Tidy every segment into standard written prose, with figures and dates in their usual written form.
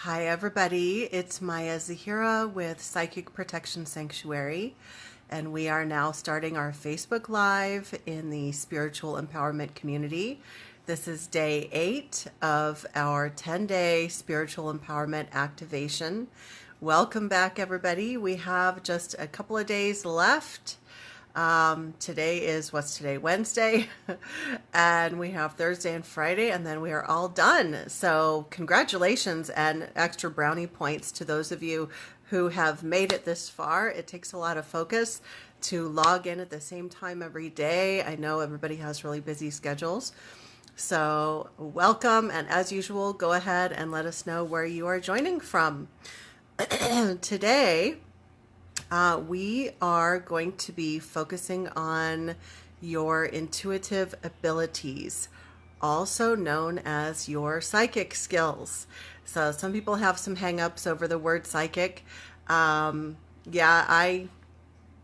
Hi, everybody. It's Maya Zahira with Psychic Protection Sanctuary, and we are now starting our Facebook Live in the Spiritual Empowerment Community. This is day 8 of our 10-day Spiritual Empowerment Activation. Welcome back, everybody. We have just a couple of days left. Today is, what's today? Wednesday. And we have Thursday and Friday, and then we are all done. So congratulations and extra brownie points to those of you who have made it this far. It takes a lot of focus to log in at the same time every day. I know everybody has really busy schedules. So welcome. And as usual, go ahead and let us know where you are joining from. Today, we are going to be focusing on your intuitive abilities, also known as your psychic skills. So some people have some hang-ups over the word psychic. I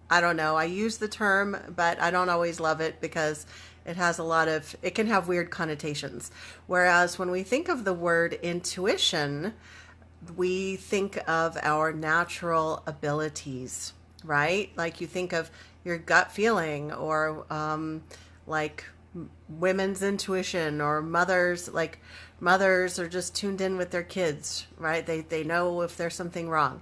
don't know. I use the term, but I don't always love it because it has it can have weird connotations. Whereas when we think of the word intuition, we think of our natural abilities, right? Like you think of your gut feeling, or like women's intuition, or mothers are just tuned in with their kids, right? They know if there's something wrong.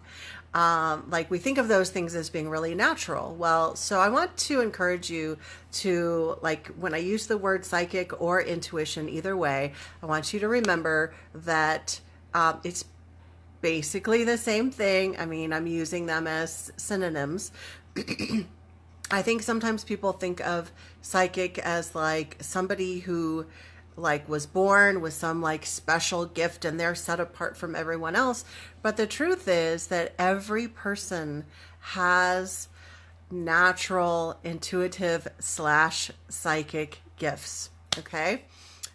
Like we think of those things as being really natural. Well, so I want to encourage you to, like, when I use the word psychic or intuition, either way, I want you to remember that it's basically the same thing. I mean, I'm using them as synonyms. I think sometimes people think of psychic as like somebody who was born with some special gift and they're set apart from everyone else. But the truth is that every person has natural intuitive / psychic gifts. Okay.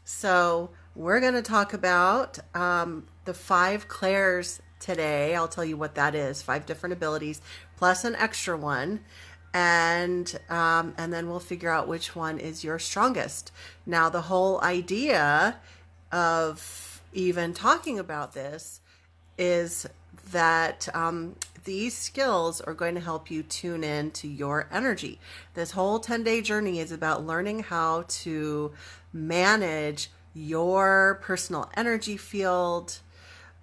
So we're going to talk about the 5 clairs today. I'll tell you what that is. 5 different abilities plus an extra one. And then we'll figure out which one is your strongest. Now, the whole idea of even talking about this is that these skills are going to help you tune in to your energy. This whole 10-day journey is about learning how to manage your personal energy field,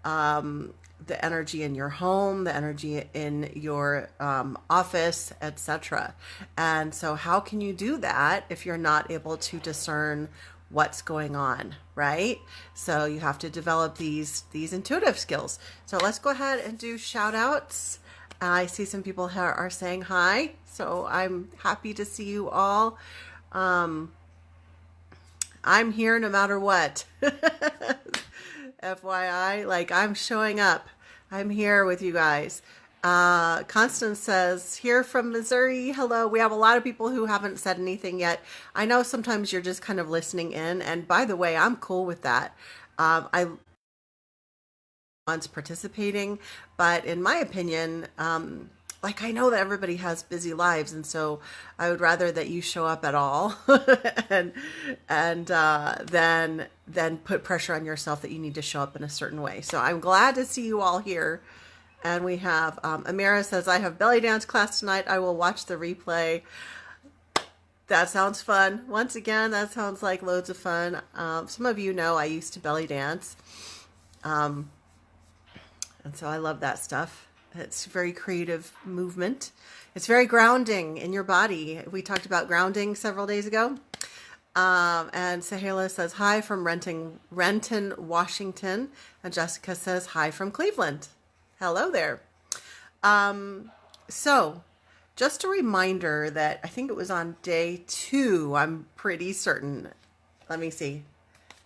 the energy in your home, the energy in your office, etc. And so how can you do that if you're not able to discern what's going on, right? So you have to develop these intuitive skills. So let's go ahead and do shout outs. I see some people are saying hi, so I'm happy to see you all. I'm here no matter what. FYI, I'm showing up. I'm here with you guys. Constance says, here from Missouri. Hello. We have a lot of people who haven't said anything yet. I know sometimes you're just kind of listening in. And by the way, I'm cool with that. I want participating, but in my opinion, I know that everybody has busy lives, and so I would rather that you show up at all, and then put pressure on yourself that you need to show up in a certain way. So I'm glad to see you all here, and we have Amira says, I have belly dance class tonight. I will watch the replay. That sounds fun. Once again, that sounds like loads of fun. Some of you know I used to belly dance, and so I love that stuff. It's a very creative movement. It's very grounding in your body. We talked about grounding several days ago. And Zahira says, hi from Renton, Washington. And Jessica says, hi from Cleveland. Hello there. So just a reminder that I think it was on day 2. I'm pretty certain. Let me see.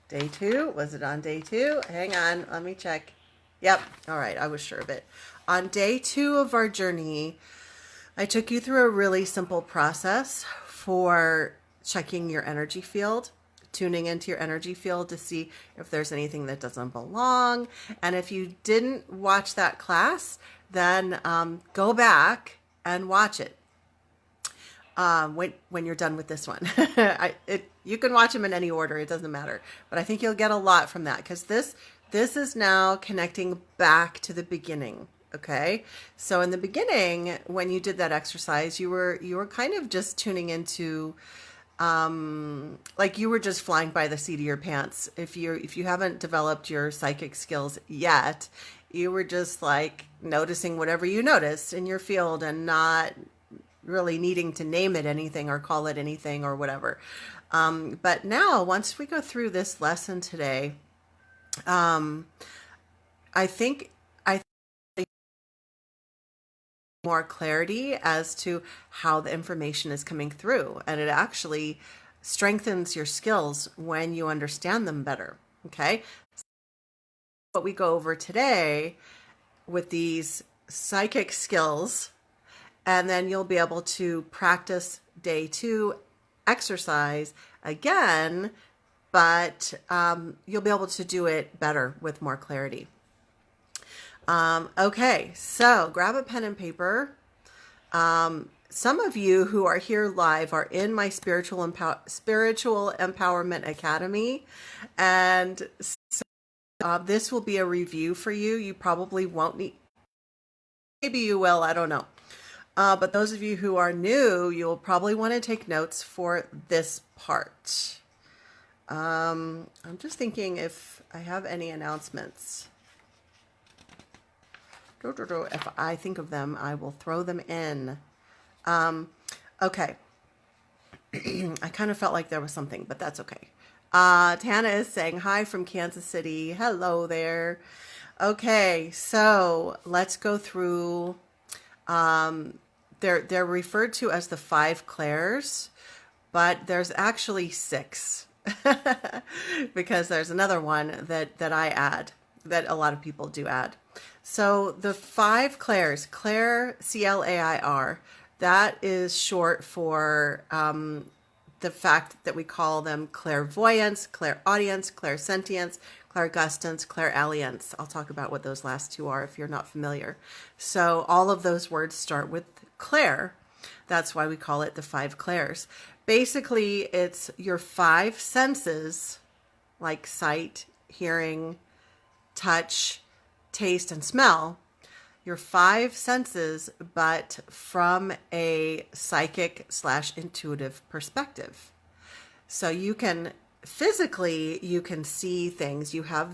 Day 2. Was it on day 2? Hang on. Let me check. Yep. All right. I was sure of it. On day 2 of our journey, I took you through a really simple process for checking your energy field, tuning into your energy field to see if there's anything that doesn't belong. And if you didn't watch that class, then go back and watch it. when you're done with this one. You can watch them in any order, it doesn't matter. But I think you'll get a lot from that, because this is now connecting back to the beginning. Okay, so in the beginning, when you did that exercise, you were kind of just tuning into, like you were just flying by the seat of your pants. If you haven't developed your psychic skills yet, you were just like noticing whatever you noticed in your field and not really needing to name it anything or call it anything or whatever. But now, once we go through this lesson today, I think more clarity as to how the information is coming through, and it actually strengthens your skills when you understand them better. Okay, what we go over today with these psychic skills, and then you'll be able to practice day 2 exercise again, but you'll be able to do it better with more clarity. Okay, so grab a pen and paper. Some of you who are here live are in my Spiritual Empowerment Academy, and so, this will be a review for you. You probably won't need, maybe you will, I don't know. But those of you who are new, you'll probably want to take notes for this part. I'm just thinking if I have any announcements. If I think of them, I will throw them in. Okay. I kind of felt like there was something, but that's okay. Tana is saying hi from Kansas City. Hello there. Okay, so let's go through. They're referred to as the 5 clairs, but there's actually 6 because there's another one that I add, that a lot of people do add. So the 5 clairs, Clair, C-L-A-I-R, that is short for the fact that we call them clairvoyance, clairaudience, clairsentience, clairgustance, clairalliance. I'll talk about what those last 2 are if you're not familiar. So all of those words start with clair. That's why we call it the 5 clairs. Basically, it's your 5 senses, like sight, hearing, touch, taste, and smell. Your 5 senses, but from a psychic / intuitive perspective. So you can physically, you can see things. You have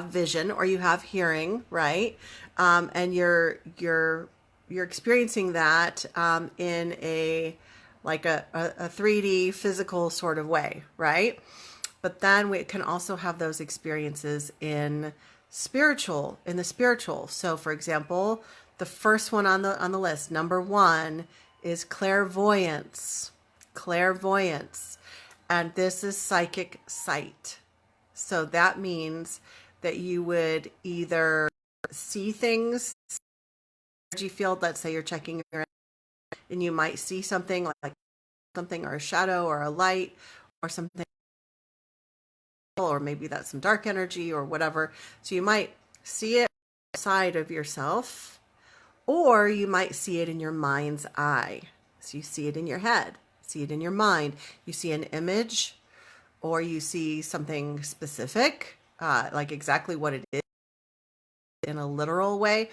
vision, or you have hearing, right? And you're experiencing that in a 3D physical sort of way, right? But then we can also have those experiences in the spiritual. So for example, the first one on the list, number 1, is clairvoyance. And this is psychic sight. So that means that you would either see things, energy field, let's say you're checking your energy, and you might see something like something, or a shadow, or a light, or something, or maybe that's some dark energy or whatever. So you might see it outside of yourself, or you might see it in your mind's eye. So you see it in your head, see it in your mind. You see an image, or you see something specific, like exactly what it is in a literal way.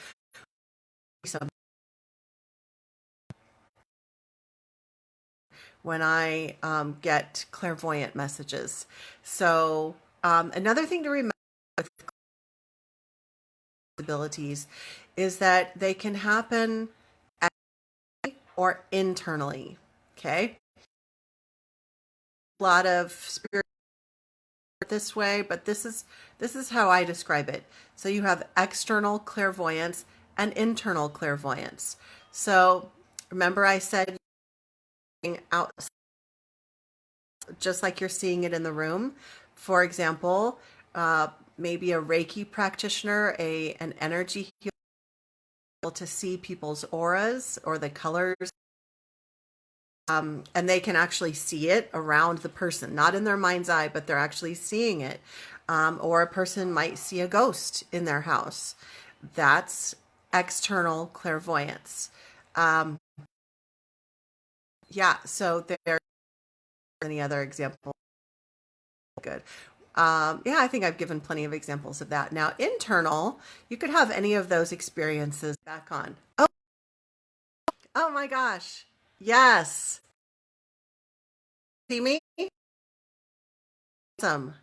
When I get clairvoyant messages. So another thing to remember with abilities is that they can happen externally or internally. Okay, a lot of spirit this way, but this is how I describe it. So you have external clairvoyance and internal clairvoyance. So remember I said out, just like you're seeing it in the room. For example, maybe a Reiki practitioner, an energy healer, able to see people's auras or the colors, and they can actually see it around the person, not in their mind's eye, but they're actually seeing it. Or a person might see a ghost in their house. That's external clairvoyance. Um, yeah, so there's any other example. Good. Yeah, I think I've given plenty of examples of that. Now, internal, you could have any of those experiences back on. Oh my gosh. Yes. See me? Awesome.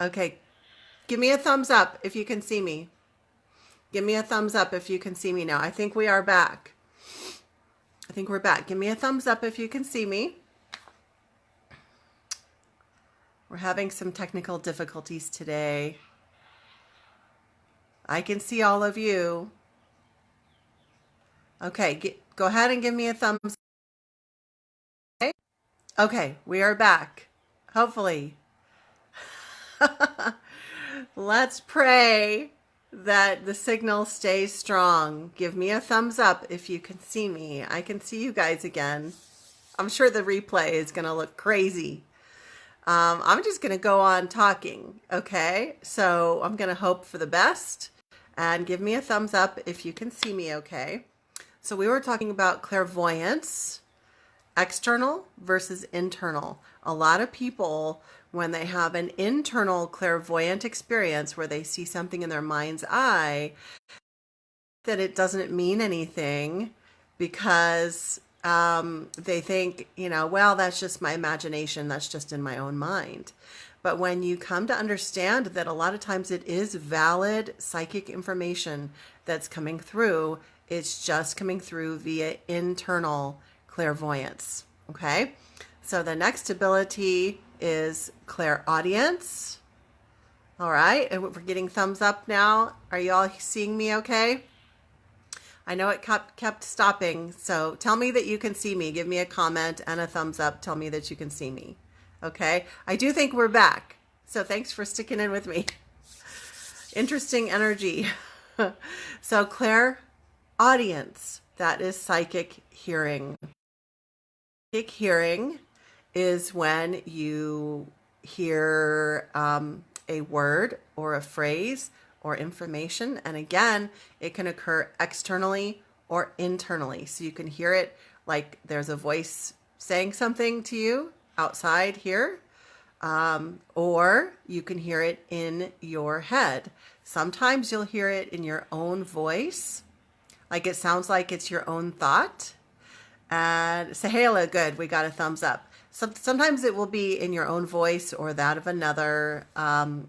Okay. Give me a thumbs up if you can see me. Give me a thumbs up if you can see me now. I think we are back. I think we're back. Give me a thumbs up if you can see me. We're having some technical difficulties today. I can see all of you. Okay, go ahead and give me a thumbs up. Okay, we are back. Hopefully. Let's pray that the signal stays strong. Give me a thumbs up if you can see me. I can see you guys again. I'm sure the replay is going to look crazy. I'm just going to go on talking, okay? So I'm going to hope for the best and give me a thumbs up if you can see me okay. So we were talking about clairvoyance, external versus internal. A lot of people, when they have an internal clairvoyant experience where they see something in their mind's eye, that it doesn't mean anything because they think, well, that's just my imagination. That's just in my own mind. But when you come to understand that a lot of times it is valid psychic information that's coming through, it's just coming through via internal clairvoyance. Okay. So the next ability is clairaudience. All right. And we're getting thumbs up now. Are you all seeing me okay? I know it kept stopping. So tell me that you can see me. Give me a comment and a thumbs up. Tell me that you can see me. Okay. I do think we're back. So thanks for sticking in with me. Interesting energy. So clairaudience, that is psychic hearing. Psychic hearing is when you hear a word or a phrase or information. And again, it can occur externally or internally. So you can hear it like there's a voice saying something to you outside here, or you can hear it in your head. Sometimes you'll hear it in your own voice, like it sounds like it's your own thought. And Zahira, good, we got a thumbs up. Sometimes it will be in your own voice or that of another.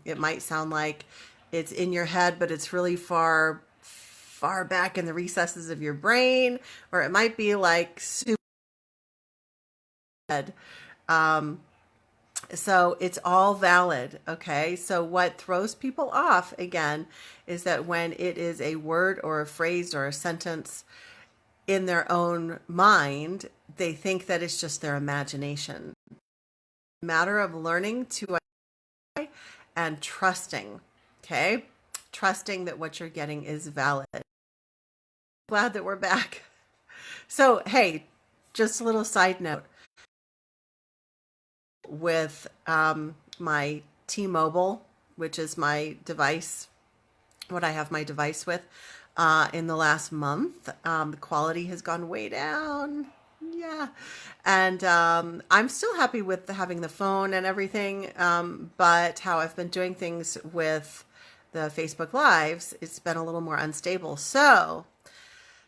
It might sound like it's in your head, but it's really far back in the recesses of your brain, or it might be like super head. So it's all valid. Okay. So what throws people off again is that when it is a word or a phrase or a sentence in their own mind, they think that it's just their imagination. Matter of learning to and trusting. Okay. Trusting that what you're getting is valid. Glad that we're back. So, hey, just a little side note. With my T-Mobile, which is my device, what I have my device with, in the last month, the quality has gone way down. Yeah. And I'm still happy with having the phone and everything, but how I've been doing things with the Facebook Lives, it's been a little more unstable. So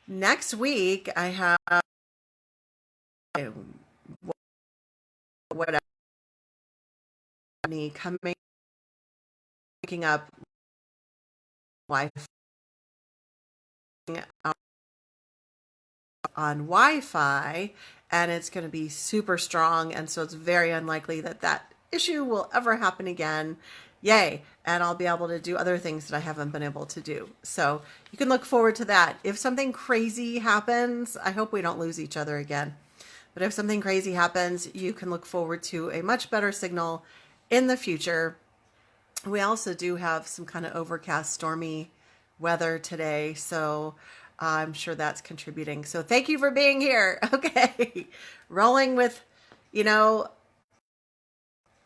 next week I have whatever coming, picking up Wi-Fi on Wi-Fi, and it's going to be super strong, and so it's very unlikely that that issue will ever happen again. Yay. And I'll be able to do other things that I haven't been able to do. So you can look forward to that. If something crazy happens, I hope we don't lose each other again. But if something crazy happens, you can look forward to a much better signal in the future. We also do have some kind of overcast, stormy weather today, so I'm sure that's contributing. So thank you for being here. Okay, rolling with,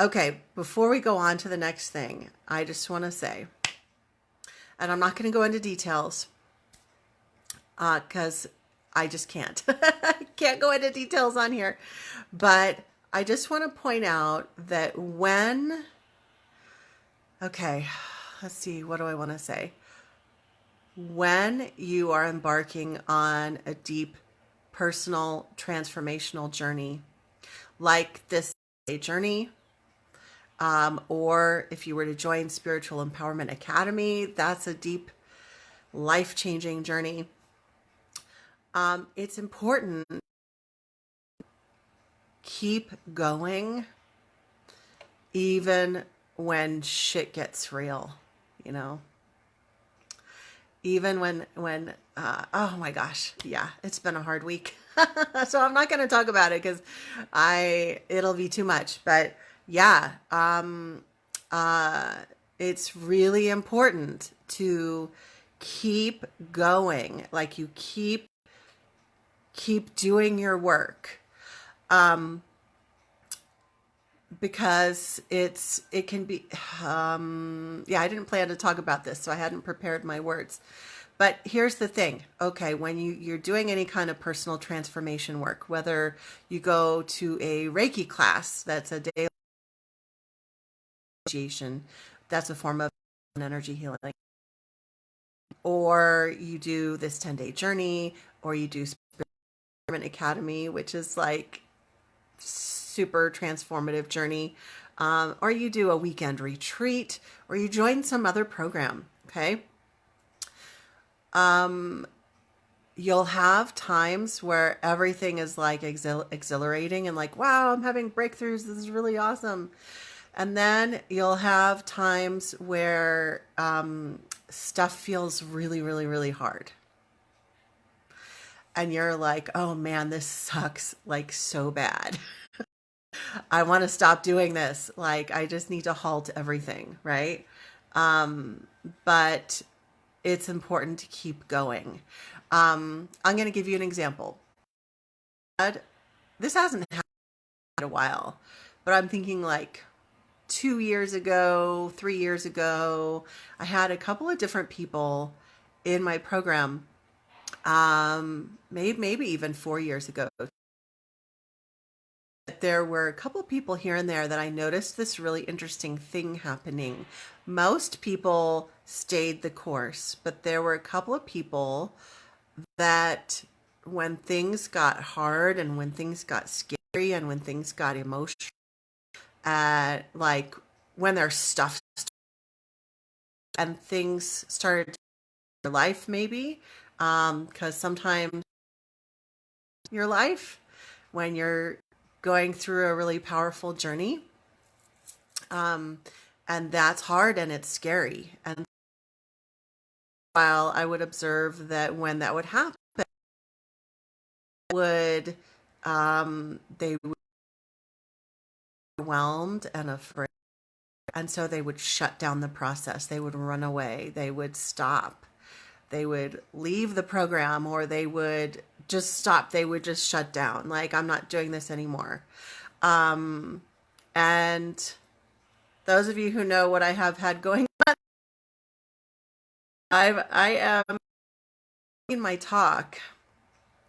okay, before we go on to the next thing, I just want to say And I'm not going to go into details because I just can't. I can't go into details on here. But I just want to point out that okay, let's see, what do I want to say? When you are embarking on a deep personal transformational journey, like this journey, or if you were to join Spiritual Empowerment Academy, that's a deep, life-changing journey. It's important to keep going even when shit gets real, you know? Even when oh my gosh, yeah, it's been a hard week. So I'm not going to talk about it because it'll be too much. But yeah, it's really important to keep going. Like you keep doing your work. Because it can be yeah, I didn't plan to talk about this, so I hadn't prepared my words. But here's the thing. Okay, when you're doing any kind of personal transformation work, whether you go to a Reiki class, that's a daily initiation, that's a form of energy healing, or you do this 10-day journey, or you do Spirit Academy, which is like super transformative journey, or you do a weekend retreat, or you join some other program. Okay. You'll have times where everything is like exhilarating and like, wow, I'm having breakthroughs. This is really awesome. And then you'll have times where stuff feels really, really, really hard. And you're like, oh man, this sucks like so bad. I want to stop doing this. Like, I just need to halt everything, right? But it's important to keep going. I'm going to give you an example. This hasn't happened in a while, but I'm thinking like 2 years ago, 3 years ago, I had a couple of different people in my program, maybe even 4 years ago. There were a couple of people here and there that I noticed this really interesting thing happening. Most people stayed the course, but there were a couple of people that when things got hard and when things got scary and when things got emotional, like when their stuff and things started their life maybe, because sometimes your life when you're going through a really powerful journey, and that's hard and it's scary. And while I would observe that when that would happen, would they would be overwhelmed and afraid, and so they would shut down the process. They would run away. They would stop. They would leave the program, or they would just stop. They would just shut down. Like, I'm not doing this anymore. And those of you who know what I have had going on, I am in my talk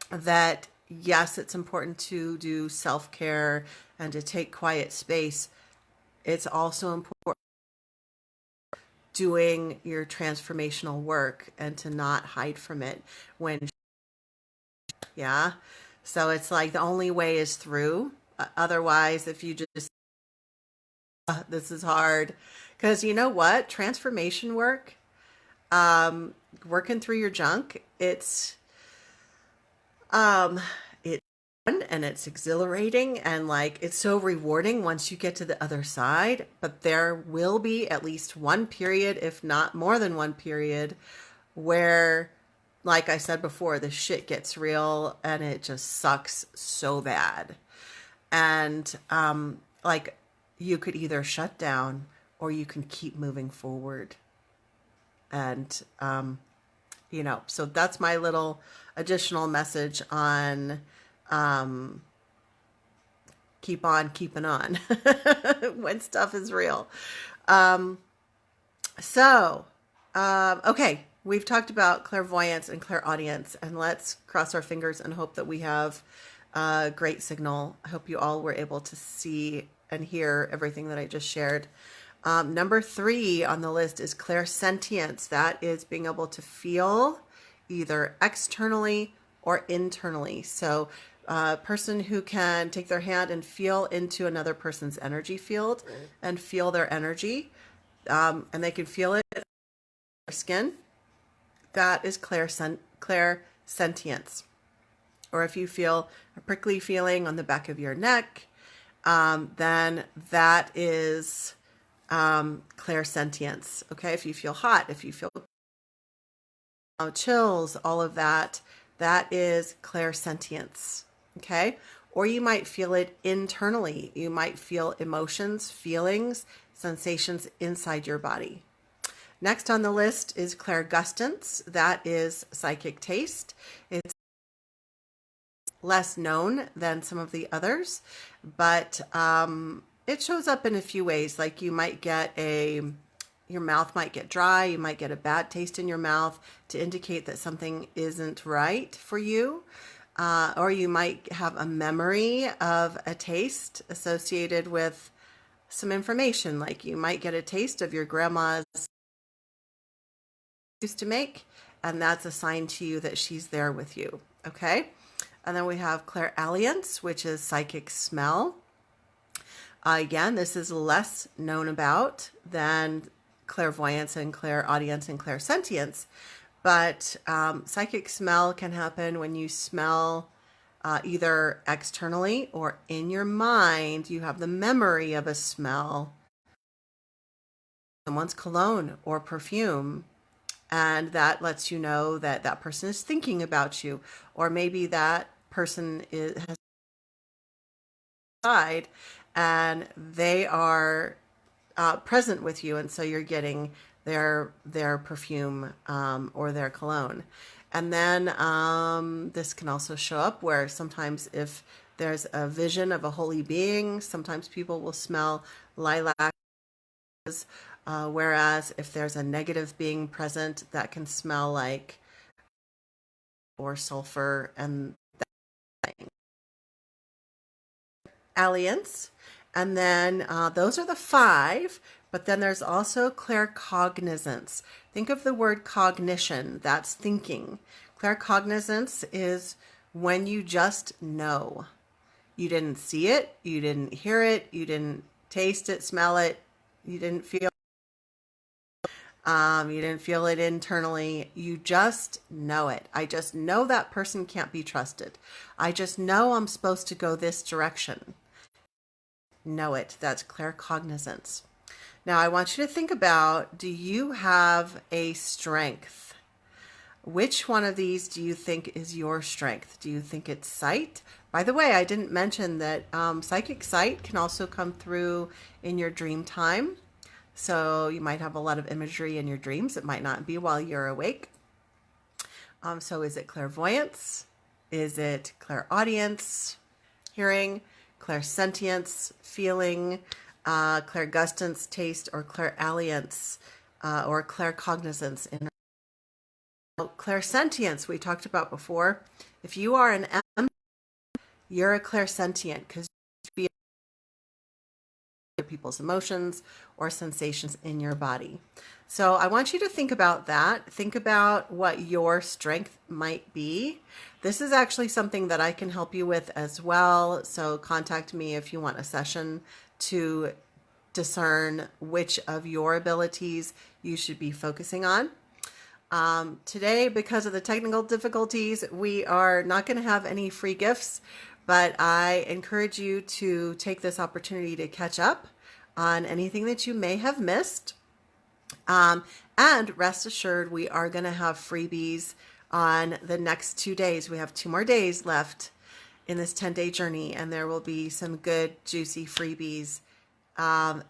that yes, it's important to do self-care and to take quiet space. It's also important doing your transformational work and to not hide from it when, yeah. So it's like the only way is through. Otherwise, if you just, this is hard. Because you know what? Transformation work, working through your junk, it's fun and it's exhilarating and like it's so rewarding once you get to the other side. But there will be at least one period, if not more than one period, where, like I said before, the shit gets real and it just sucks so bad. And like you could either shut down or you can keep moving forward. And so that's my little additional message on keep on keeping on when stuff is real. So Okay, we've talked about clairvoyance and clairaudience, and let's cross our fingers and hope that we have a great signal. I hope you all were able to see and hear everything that I just shared. Number 3 on the list is clairsentience. That is being able to feel either externally or internally. So a person who can take their hand and feel into another person's energy field and feel their energy, and they can feel it in their skin. That is clairsentience. Or if you feel a prickly feeling on the back of your neck, then that is clairsentience. Okay, if you feel hot, if you feel chills, all of that, that is clairsentience. Okay, or you might feel it internally. You might feel emotions, feelings, sensations inside your body. Next on the list is clairgustance. That is psychic taste. It's less known than some of the others, but it shows up in a few ways. Like you might get your mouth might get dry, you might get a bad taste in your mouth to indicate that something isn't right for you. Or you might have a memory of a taste associated with some information. Like you might get a taste of your grandma's used to make, and that's a sign to you that she's there with you. Okay. And then we have clairalience, which is psychic smell. Again, this is less known about than clairvoyance and clairaudience and clairsentience, but psychic smell can happen when you smell either externally or in your mind. You have the memory of a smell, someone's cologne or perfume, and that lets you know that that person is thinking about you, or maybe that person has died and they are present with you, and so you're getting their perfume or their cologne. And then this can also show up where sometimes if there's a vision of a holy being, sometimes people will smell lilac. Whereas if there's a negative being present, that can smell like or sulfur and that thing. Alliance. And then those are the 5, but then there's also claircognizance. Think of the word cognition, that's thinking. Claircognizance is when you just know. You didn't see it, you didn't hear it, you didn't taste it, smell it, you didn't feel it internally. You just know it. I just know that person can't be trusted. I just know I'm supposed to go this direction. Know it. That's claircognizance. Now I want you to think about, do you have a strength? Which one of these do you think is your strength? Do you think it's sight? By the way, I didn't mention that psychic sight can also come through in your dream time. So you might have a lot of imagery in your dreams. It might not be while you're awake. So is it clairvoyance? Is it clairaudience, hearing, clairsentience, feeling, clairgustance, taste, or clairalience, or claircognizance? Clairsentience, we talked about before. If you are an M, you're a clairsentient because you feel people's emotions or sensations in your body. So I want you to think about that. Think about what your strength might be. This is actually something that I can help you with as well. So contact me if you want a session to discern which of your abilities you should be focusing on. Today, because of the technical difficulties, we are not going to have any free gifts, but I encourage you to take this opportunity to catch up on anything that you may have missed. And rest assured, we are going to have freebies on the next 2 days. We have 2 more days left in this 10-day journey, and there will be some good, juicy freebies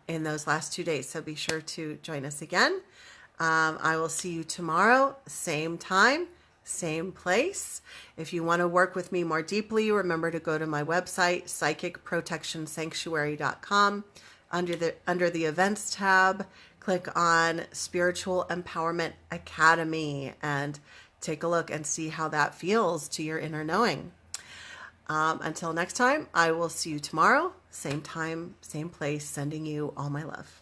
in those last 2 days. So be sure to join us again. I will see you tomorrow, same time, same place. If you want to work with me more deeply, remember to go to my website, psychicprotectionsanctuary.com. Under the events tab, click on Spiritual Empowerment Academy and take a look and see how that feels to your inner knowing. Until next time, I will see you tomorrow, same time, same place, sending you all my love.